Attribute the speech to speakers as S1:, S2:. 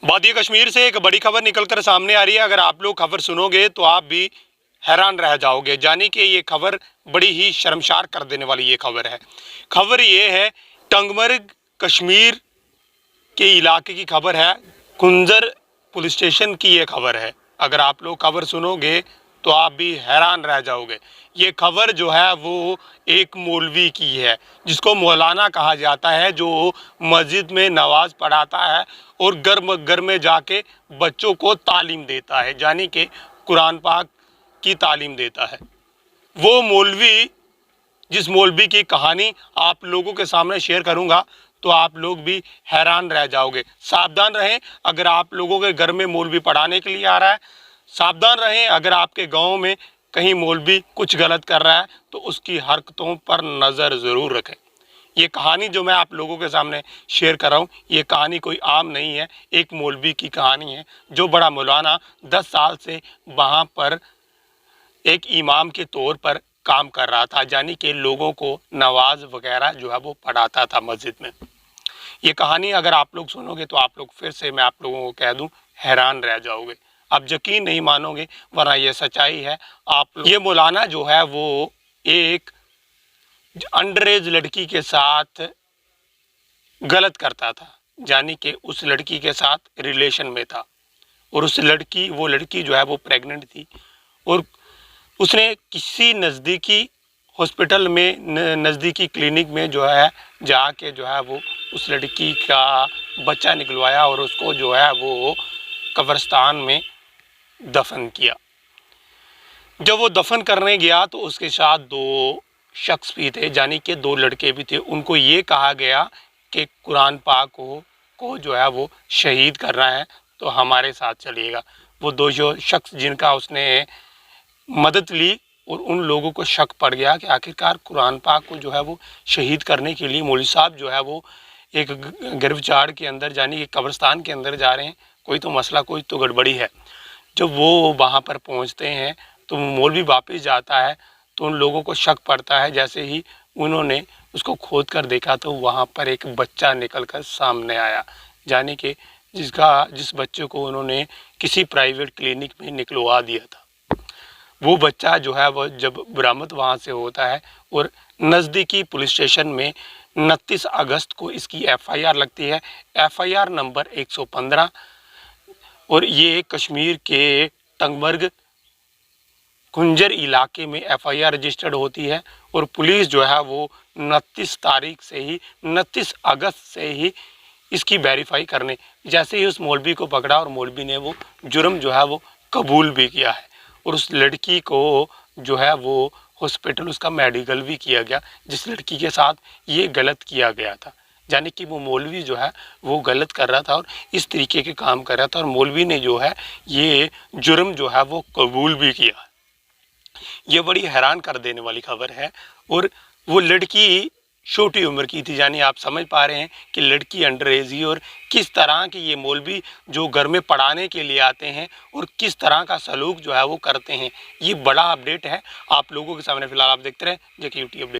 S1: वादी कश्मीर से एक बड़ी खबर निकलकर सामने आ रही है। अगर आप लोग खबर सुनोगे तो आप भी हैरान रह जाओगे। जानी कि ये खबर बड़ी ही शर्मसार कर देने वाली ये खबर है। खबर ये है टंगमर्ग कश्मीर के इलाके की खबर है। कुंजर पुलिस स्टेशन की ये खबर है। अगर आप लोग खबर सुनोगे तो आप भी हैरान रह जाओगे। ये खबर जो है वो एक मौलवी की है, जिसको मौलाना कहा जाता है, जो मस्जिद में नमाज पढ़ाता है और घर में जाके बच्चों को तालीम देता है, यानी कि कुरान पाक की तालीम देता है। वो मौलवी, जिस मौलवी की कहानी आप लोगों के सामने शेयर करूंगा तो आप लोग भी हैरान रह जाओगे। सावधान रहें अगर आप लोगों के घर में मौलवी पढ़ाने के लिए आ रहा है। सावधान रहें अगर आपके गांव में कहीं मौलवी कुछ गलत कर रहा है तो उसकी हरकतों पर नज़र ज़रूर रखें। ये कहानी जो मैं आप लोगों के सामने शेयर कर रहा हूँ, ये कहानी कोई आम नहीं है, एक मौलवी की कहानी है जो बड़ा मौलाना 10 साल से वहाँ पर एक इमाम के तौर पर काम कर रहा था, यानी कि लोगों को नमाज वगैरह जो है वो पढ़ाता था मस्जिद में। ये कहानी अगर आप लोग सुनोगे तो आप लोग फिर से मैं आप लोगों को कह दूं हैरान रह जाओगे। आप यकीन नहीं मानोगे, वरना ये सच्चाई है। ये मौलाना जो है वो एक अंडर एज लड़की के साथ गलत करता था, यानी कि उस लड़की के साथ रिलेशन में था और वो लड़की जो है वो प्रेग्नेंट थी और उसने किसी नज़दीकी हॉस्पिटल में, नज़दीकी क्लिनिक में जो है जाके जो है वो उस लड़की का बच्चा निकलवाया और उसको जो है वो कब्रिस्तान में दफन किया। जब वो दफन करने गया तो उसके साथ 2 शख्स भी थे, यानी कि 2 लड़के भी थे। उनको ये कहा गया कि कुरान पाक को जो है वो शहीद करना है तो हमारे साथ चलिएगा। वो 2 शख्स जिनका उसने मदद ली और उन लोगों को शक पड़ गया कि आखिरकार कुरान पाक को जो है वो शहीद करने के लिए मौलवी साहब जो है वो एक गिरफ्तार के अंदर, यानी कि कब्रिस्तान के अंदर जा रहे हैं। कोई तो मसला, कोई तो गड़बड़ी है। जब वो वहाँ पर पहुँचते हैं तो मौलवी वापस जाता है तो उन लोगों को शक पड़ता है। जैसे ही उन्होंने उसको खोद कर देखा तो वहाँ पर एक बच्चा निकल कर सामने आया, यानी कि जिस बच्चे को उन्होंने किसी प्राइवेट क्लिनिक में निकलवा दिया था। वो बच्चा जो है वो जब बरामद वहाँ से होता है और नज़दीकी पुलिस स्टेशन में 29 अगस्त को इसकी FIR लगती है, FIR नंबर 115। और ये कश्मीर के टंगमर्ग कुंजर इलाके में FIR रजिस्टर्ड होती है और पुलिस जो है वो 29 अगस्त से ही इसकी वेरीफाई करने, जैसे ही उस मौलवी को पकड़ा और मौलवी ने वो जुर्म जो है वो कबूल भी किया है और उस लड़की को जो है वो हॉस्पिटल उसका मेडिकल भी किया गया, जिस लड़की के साथ ये गलत किया गया था। यानी कि वो मौलवी जो है वो गलत कर रहा था और इस तरीके के काम कर रहा था और मौलवी ने जो है ये जुर्म जो है वो कबूल भी किया। ये बड़ी हैरान कर देने वाली खबर है। और वो लड़की छोटी उम्र की थी, यानी आप समझ पा रहे हैं कि लड़की अंडर एज ही, और किस तरह के ये मौलवी जो घर में पढ़ाने के लिए आते हैं और किस तरह का सलूक जो है वो करते हैं। ये बड़ा अपडेट है आप लोगों के सामने। फिलहाल आप देखते रहें जेके यूटी अपडेट।